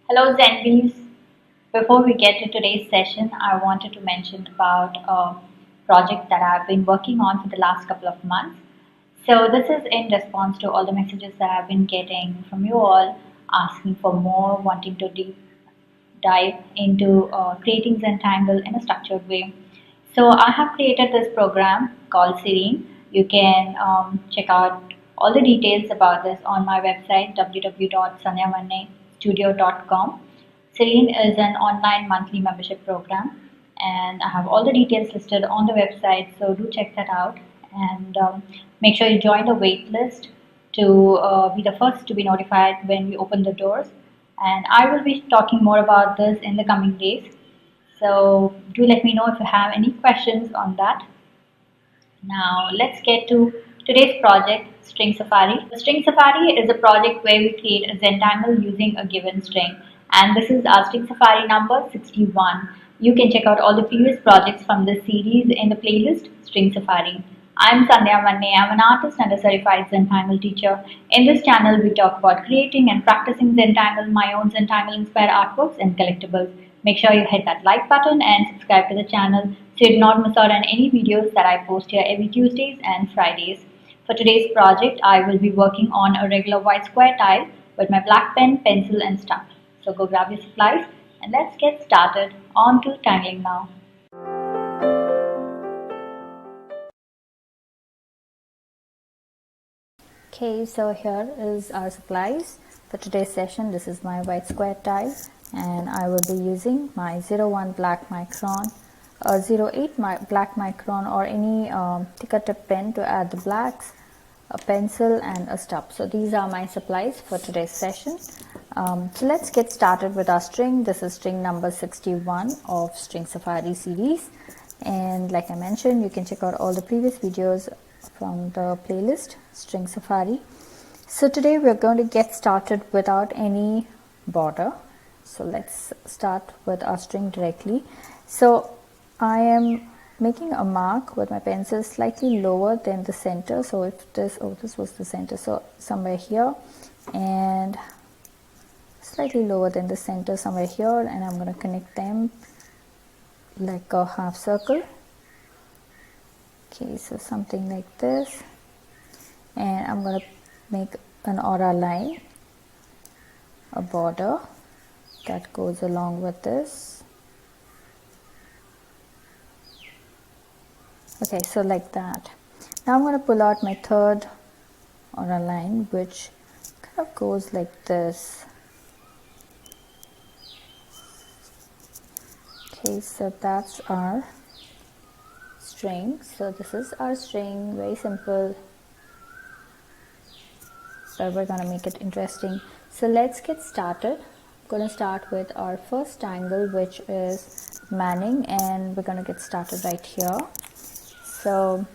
Hello Zenbeez. Before we get to today's session, I wanted to mention about a project that I've been working on for the last couple of months. So this is in response to all the messages that I've been getting from you all asking for more, wanting to deep dive into creating Zentangle in a structured way. So I have created this program called Serene. You can check out all the details about this on my website www.sandhyastudio.com. Serene is an online monthly membership program, and I have all the details listed on the website. So do check that out and make sure you join the wait list to be the first to be notified when we open the doors. And I will be talking more about this in the coming days. So do let me know if you have any questions on that. Now let's get to today's project, String Safari. The String Safari is a project where we create a Zentangle using a given string, and this is our String Safari number 61. You can check out all the previous projects from this series in the playlist String Safari. I'm Sandhya. I'm an artist and a certified Zentangle teacher. In this channel, we talk about creating and practicing Zentangle, my own Zentangle inspired artworks and collectibles. Make sure you hit that like button and subscribe to the channel so you do not miss out on any videos that I post here every Tuesdays and Fridays. For today's project, I will be working on a regular white square tile with my black pen, pencil and stub. So go grab your supplies and let's get started. On to tangling now. Okay, so here is our supplies for today's session. This is my white square tile and I will be using my 01 black micron, 08 black micron or any thicker tip pen to add the blacks, a pencil and a stub. So these are my supplies for today's session. So let's get started with our string. This is string number 61 of String Safari series, and like I mentioned, you can check out all the previous videos from the playlist String Safari. So today we're going to get started without any border. So let's start with our string directly. So I am making a mark with my pencil slightly lower than the center. So if this was the center, so somewhere here, and slightly lower than the center somewhere here, and I'm going to connect them like a half circle. Okay, so something like this, and I'm going to make an aura line, a border that goes along with this. Okay, so like that. Now I'm going to pull out my third aura line, which kind of goes like this. Okay, so that's our string. So this is our string, very simple, but we're going to make it interesting. So let's get started. I'm going to start with our first tangle, which is manning, and we're going to get started right here. So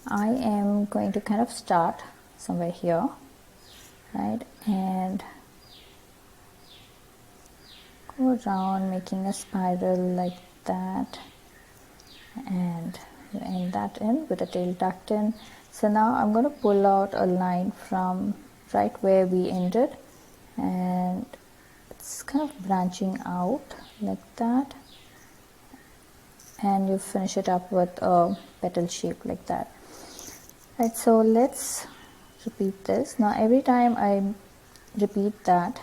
I am going to kind of start somewhere here, right, and go around making a spiral like that, and end that in with a tail tucked in. So now I'm going to pull out a line from right where we ended, and it's kind of branching out like that, and you finish it up with a petal shape like that. Right, so let's repeat this. Now every time I repeat that,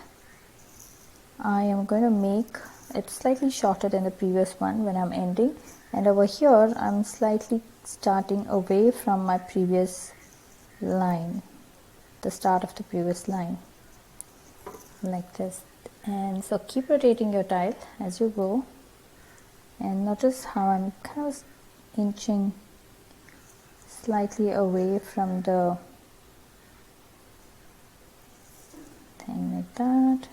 I am going to make it slightly shorter than the previous one when I'm ending, and over here I'm slightly starting away from my previous line, the start of the previous line, like this. And so keep rotating your tile as you go, and notice how I'm kind of inching slightly away from the thing like that.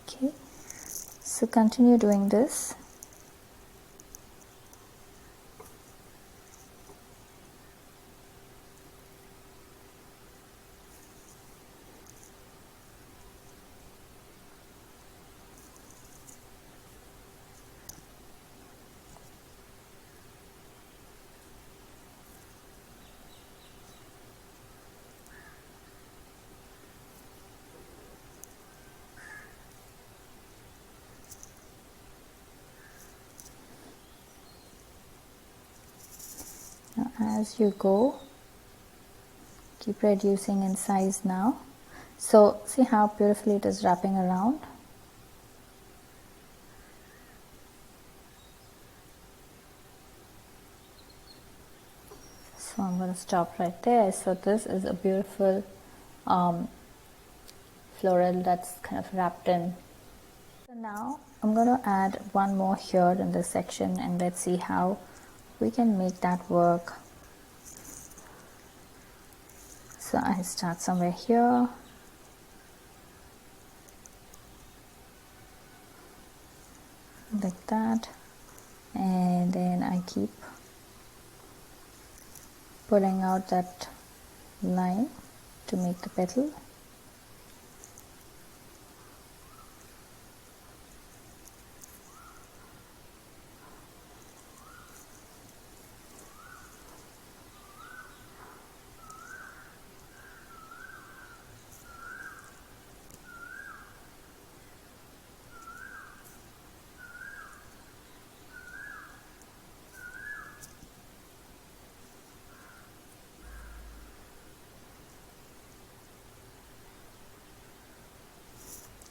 Okay, so continue doing this. as you go, keep reducing in size now. So see how beautifully it is wrapping around. So I'm going to stop right there. So this is a beautiful floral that's kind of wrapped in. So now I'm going to add one more here in this section, and let's see how we can make that work. So I start somewhere here, like that, and then I keep pulling out that line to make the petal.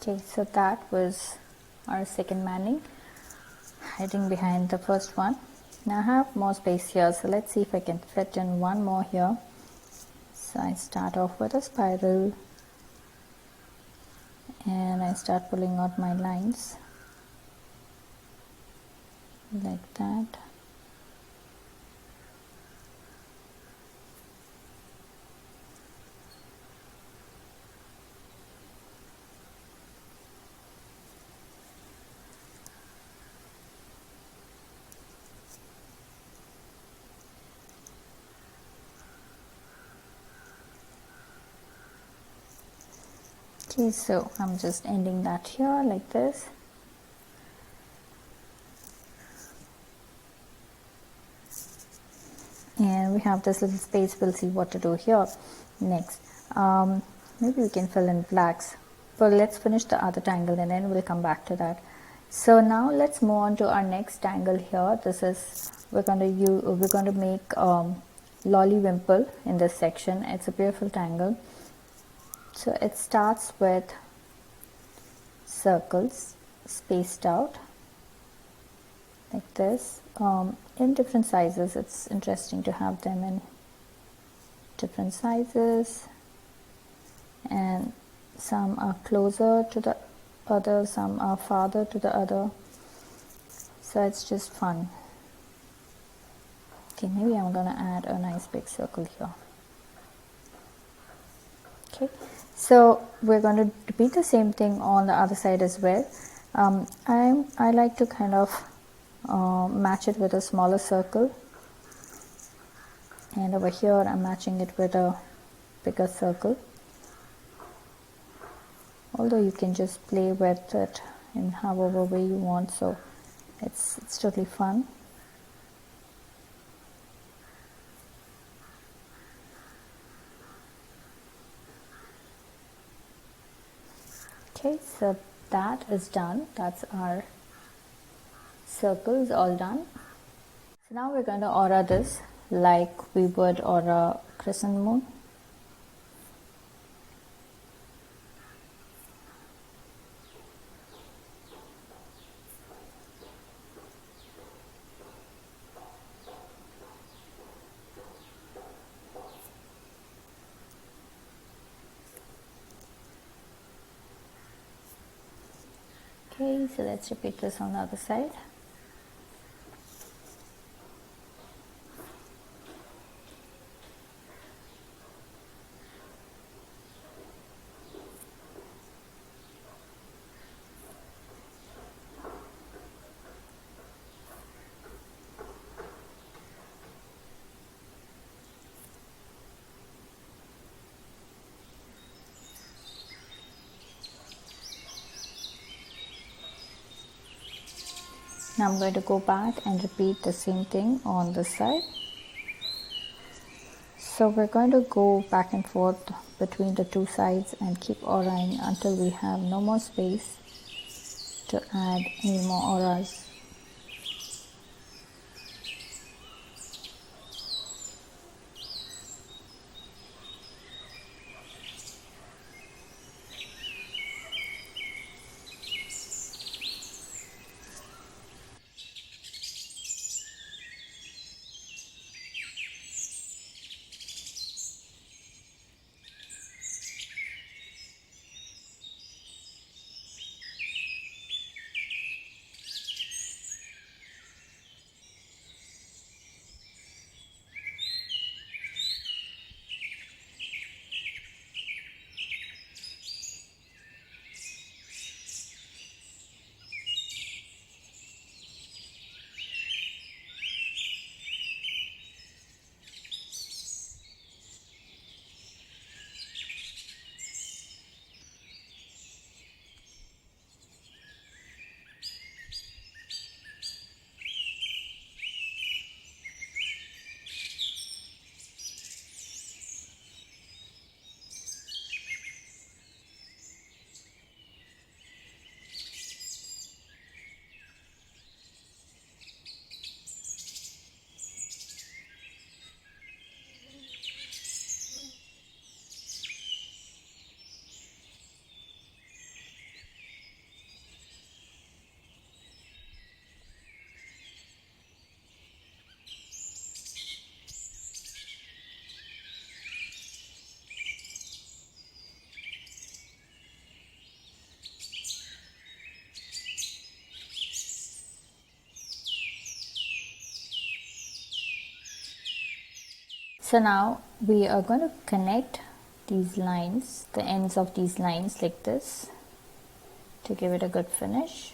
Okay, so that was our second manning hiding behind the first one. Now I have more space here, so let's see if I can fit in one more here. So I start off with a spiral and I start pulling out my lines like that. Okay, so I'm just ending that here like this. And we have this little space. We'll see what to do here next. Maybe we can fill in blacks, but let's finish the other tangle and then we'll come back to that. So now let's move on to our next tangle here. This is, we're going to make Lollywimple in this section. It's a beautiful tangle. So it starts with circles spaced out like this, in different sizes. It's interesting to have them in different sizes, and some are closer to the other, some are farther to the other, so it's just fun. Okay, maybe I'm gonna add a nice big circle here. Okay, so we're going to repeat the same thing on the other side as well. I like to kind of match it with a smaller circle, and over here I'm matching it with a bigger circle, although you can just play with it in however way you want, so it's totally fun. Okay, so that is done. That's our circles all done. So now we're going to aura this like we would aura crescent moon. Okay, so let's repeat this on the other side. Now I'm going to go back and repeat the same thing on this side. So we're going to go back and forth between the two sides and keep auraing until we have no more space to add any more auras. So now we are going to connect these lines, the ends of these lines like this, to give it a good finish.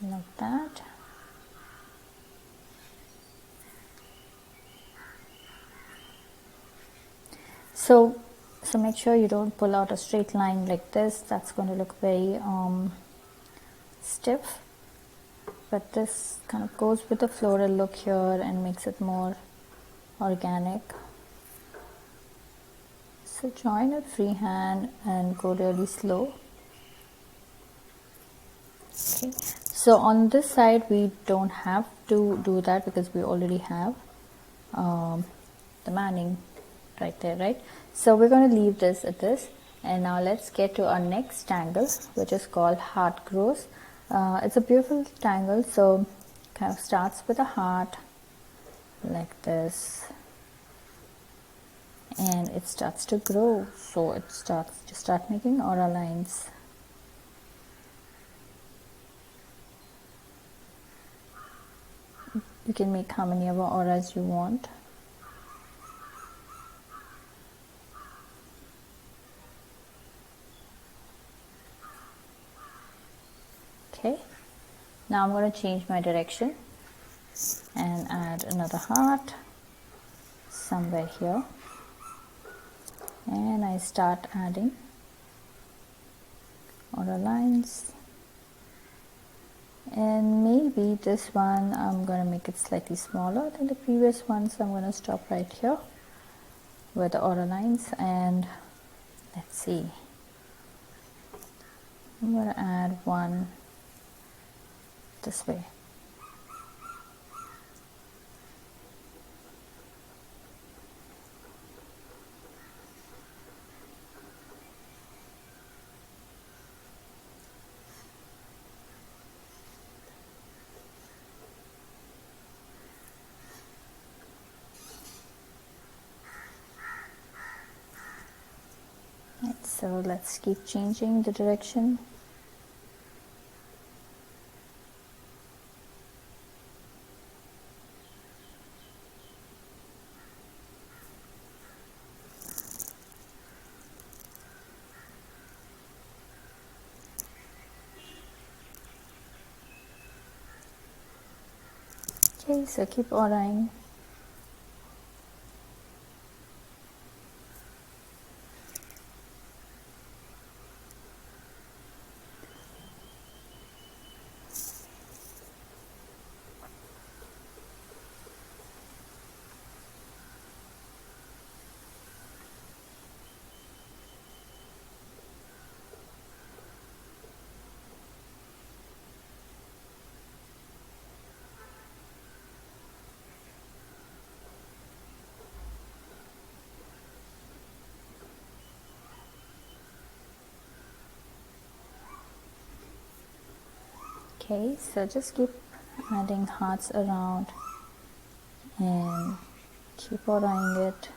Like that. So make sure you don't pull out a straight line like this. That's going to look very stiff. But this kind of goes with the floral look here and makes it more organic. So join it freehand and go really slow. Okay. So on this side we don't have to do that because we already have the manning right there, right? So we're going to leave this at this, and now let's get to our next tangle, which is called Heart Grows. It's a beautiful tangle, so kind of starts with a heart like this, and it starts to grow. So it starts to start making aura lines. You can make how many of auras you want. Okay, now I'm going to change my direction and add another heart somewhere here, and I start adding aura lines. And maybe this one I'm going to make it slightly smaller than the previous one, so I'm going to stop right here with the aura lines, and let's see, I'm going to add one this way. Right, so let's keep changing the direction. Okay, so keep auraing. Okay, so just keep adding hearts around and keep auraing it.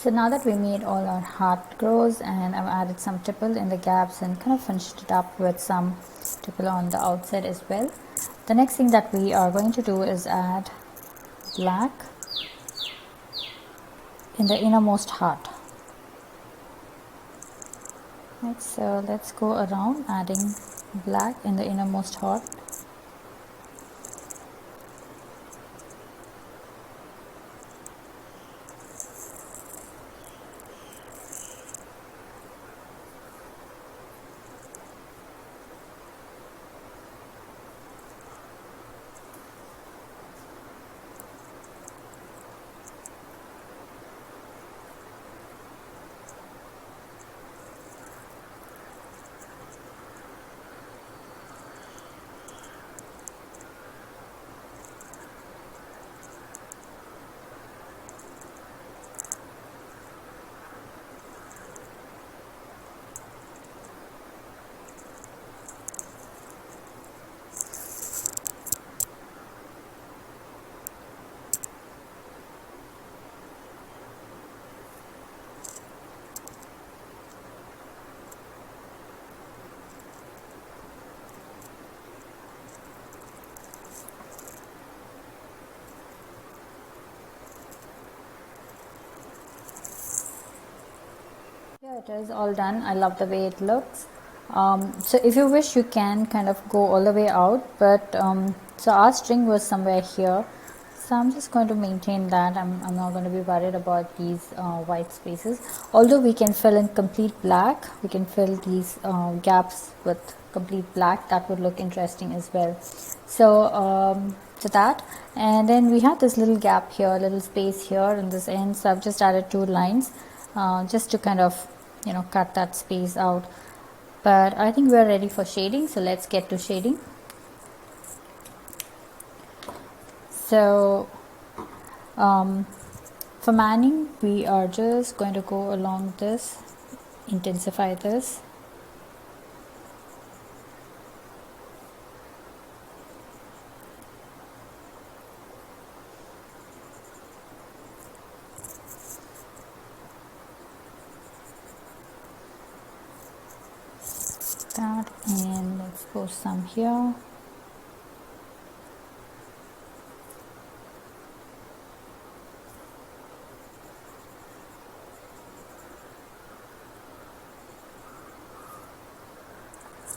So now that we made all our heart grows and I've added some tipple in the gaps and kind of finished it up with some tipple on the outside as well. The next thing that we are going to do is add black in the innermost heart. Right, so let's go around adding black in the innermost heart. Here it is all done. I love the way it looks. So if you wish, you can kind of go all the way out, but so our string was somewhere here, so I'm just going to maintain that. I'm not going to be worried about these white spaces, although we can fill in complete black. We can fill these gaps with complete black. That would look interesting as well. So that, and then we have this little gap here, little space here in this end, so I've just added 2 lines just to kind of cut that space out. But I think we're ready for shading, so let's get to shading. So for manning, we are just going to go along this, intensify this. That, and let's go some here.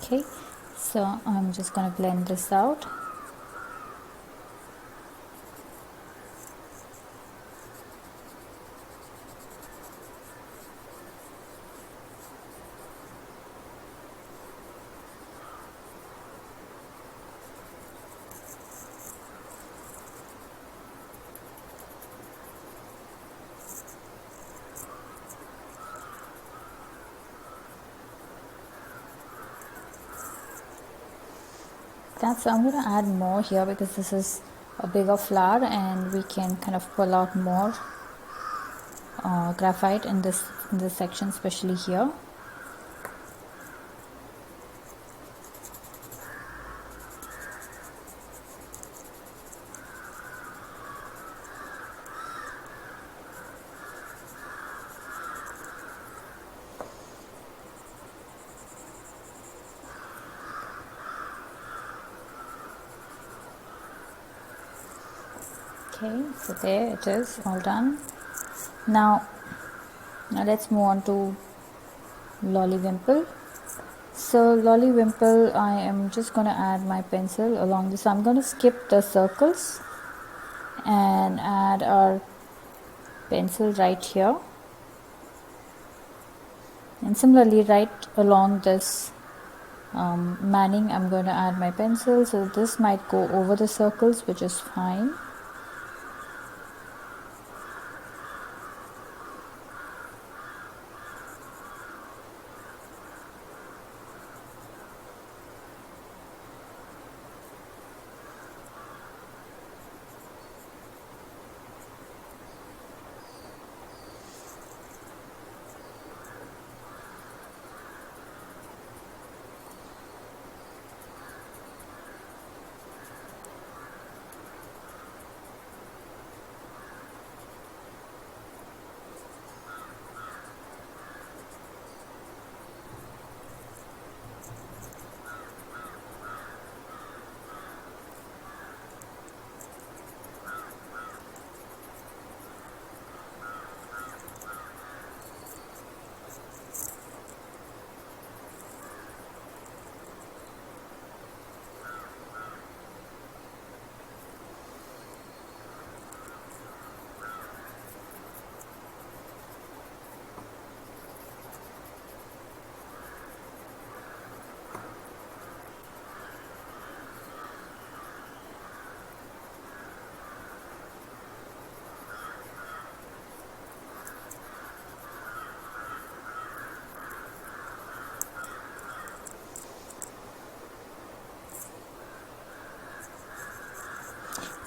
Okay, so I'm just going to blend this out. So I'm going to add more here because this is a bigger flower and we can kind of pull out more graphite in this section, especially here. Okay, so there it is, all done. Now let's move on to Lollywimple. So Lollywimple, I am just going to add my pencil along this. So I'm going to skip the circles and add our pencil right here. And similarly, right along this manning, I'm going to add my pencil. So this might go over the circles, which is fine.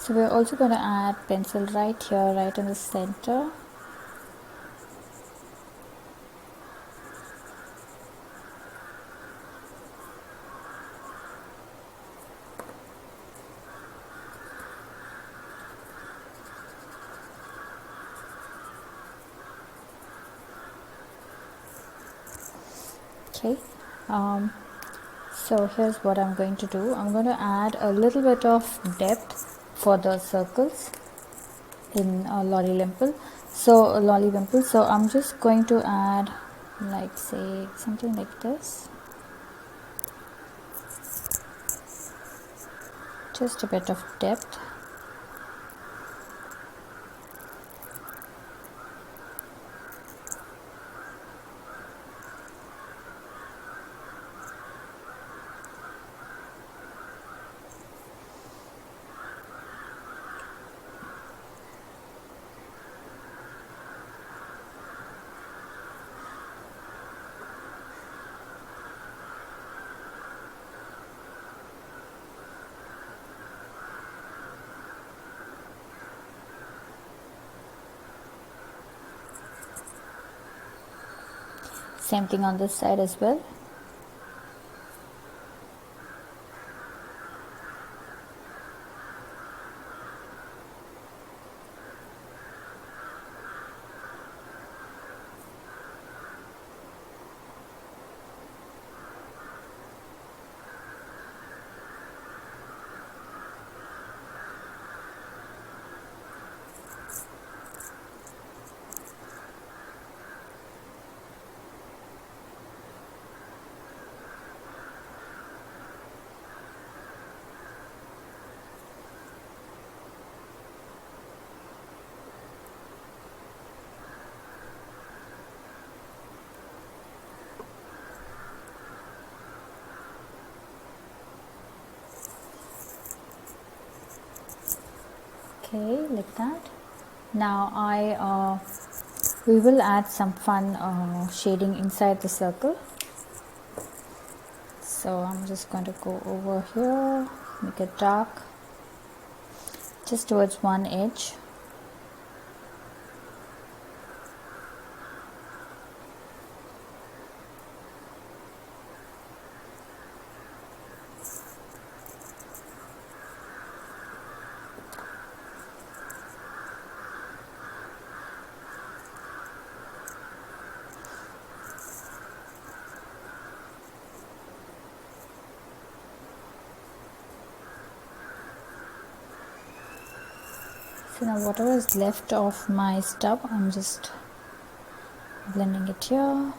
So we're also going to add pencil right here, right in the center. Okay, so here's what I'm going to do. I'm going to add a little bit of depth for the circles in Lollywimple. So I'm just going to add, like, say something like this, just a bit of depth. Same thing on this side as well. Okay, like that. Now we will add some fun shading inside the circle. So I'm just going to go over here, make it dark, just towards one edge. So now whatever is left of my stub, I'm just blending it here.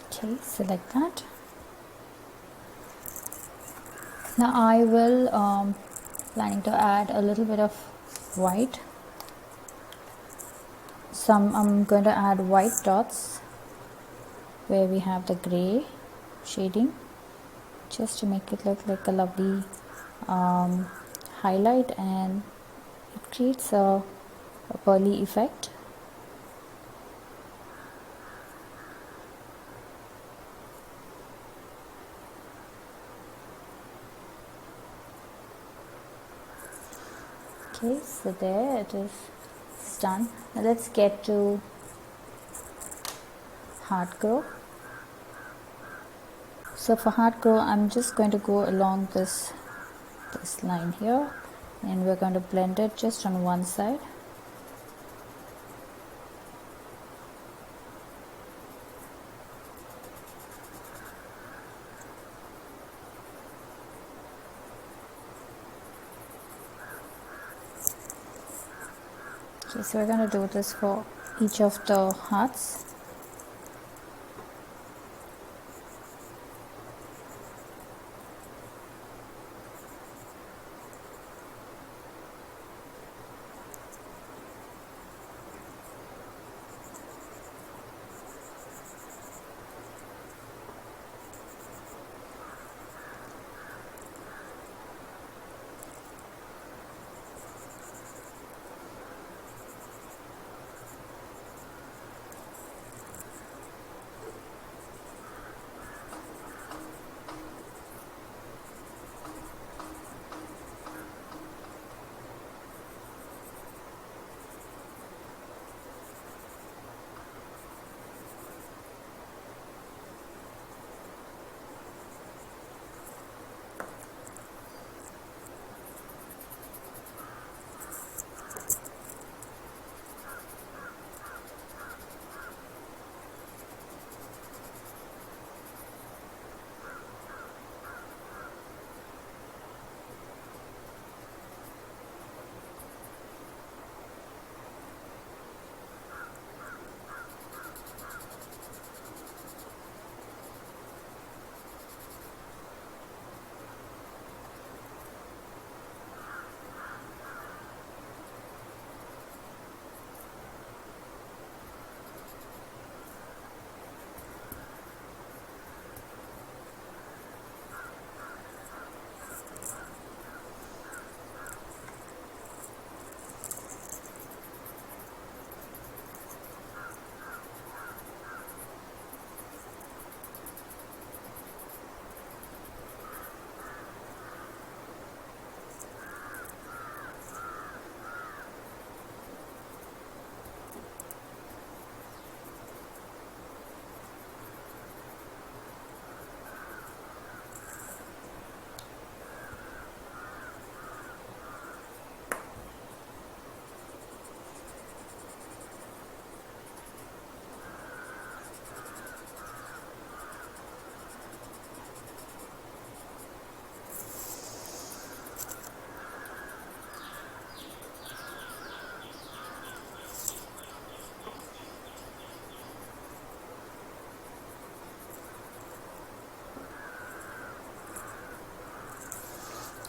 Okay, so like that. Now I will planning to add a little bit of white. I'm going to add white dots where we have the gray shading, just to make it look like a lovely highlight, and it creates a pearly effect. Okay, so there it is, it's done. Now let's get to heart grow. So for heart grow, I'm just going to go along this line here, and we're going to blend it just on one side. Okay, so we're going to do this for each of the hearts.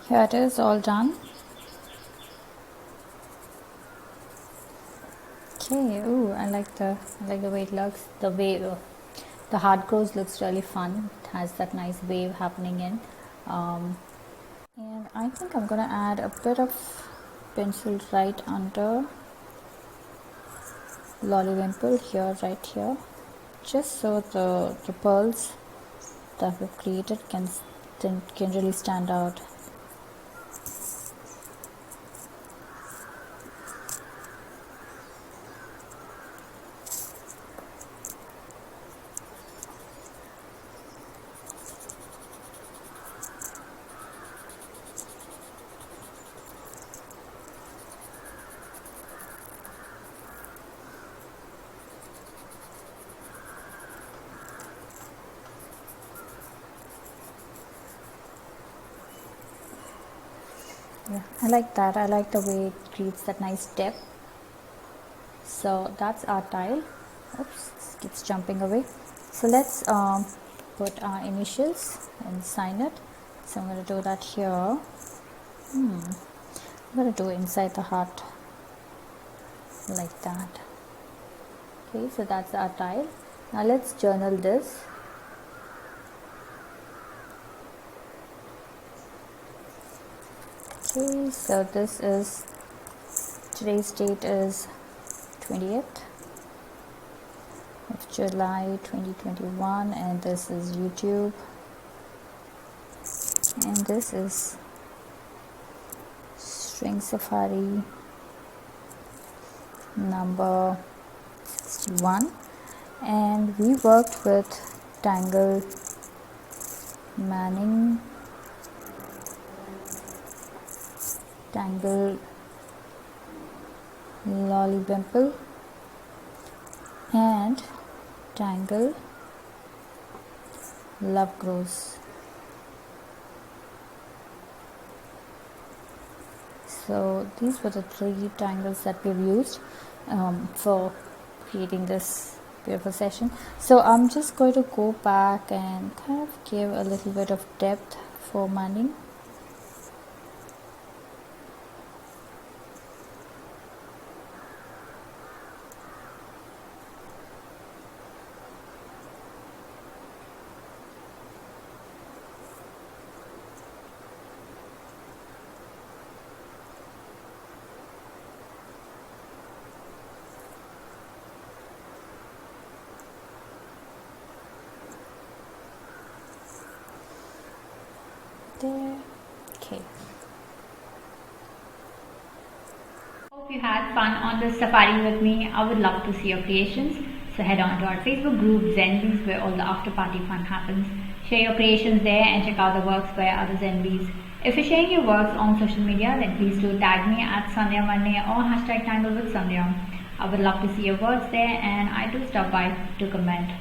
Here it is, all done. Okay, ooh, I like the way it looks. The wave, the hard grows looks really fun. It has that nice wave happening in. And I think I'm gonna add a bit of pencil right under Lollywimple here, right here, just so the pearls that we've created can really stand out. Yeah, I like that. I like the way it creates that nice depth. So that's our tile. Oops, it keeps jumping away. So let's put our initials and sign it. So I'm going to do that here. I'm going to do it inside the heart like that. Okay, so that's our tile. Now let's journal this. Okay, so this is, today's date is 20th of July 2021, and this is YouTube, and this is String Safari number 61, and we worked with Tangle Tangle Lollywimple and Tangle Lovegrows. So these were the 3 tangles that we've used for creating this beautiful session. So I'm just going to go back and kind of give a little bit of depth for Manning. There. Okay. Hope you had fun on this safari with me. I would love to see your creations. So head on to our Facebook group Zenbeez, where all the after party fun happens. Share your creations there and check out the works by other Zenbeez. If you're sharing your works on social media, then please do tag me at Sandhya or #Tangle with Sandhya. I would love to see your works there, and I do stop by to comment.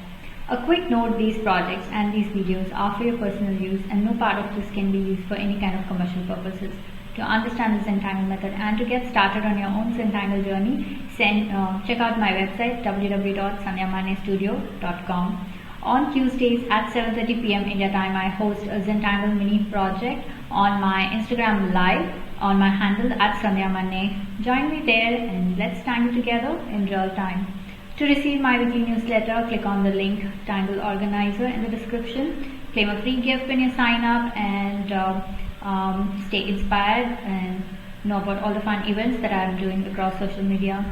A quick note, these projects and these videos are for your personal use, and no part of this can be used for any kind of commercial purposes. To understand the Zentangle method and to get started on your own Zentangle journey, check out my website www.sandhyamanistudio.com. On Tuesdays at 7:30 p.m. India time, I host a Zentangle Mini Project on my Instagram live on my handle at Sandhya. Join me there and let's tangle together in real time. To receive my weekly newsletter, click on the link Tangle Organizer in the description. Claim a free gift when you sign up, and stay inspired and know about all the fun events that I am doing across social media.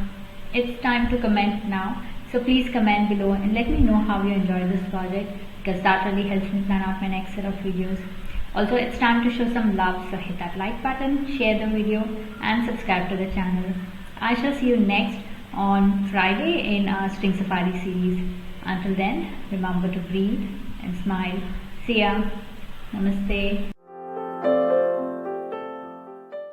It's time to comment now, so please comment below and let me know how you enjoy this project, because that really helps me plan out my next set of videos. Also, it's time to show some love, so hit that like button, share the video and subscribe to the channel. I shall see you next on Friday in our String Safari series. Until then, remember to breathe and smile. See ya. Namaste.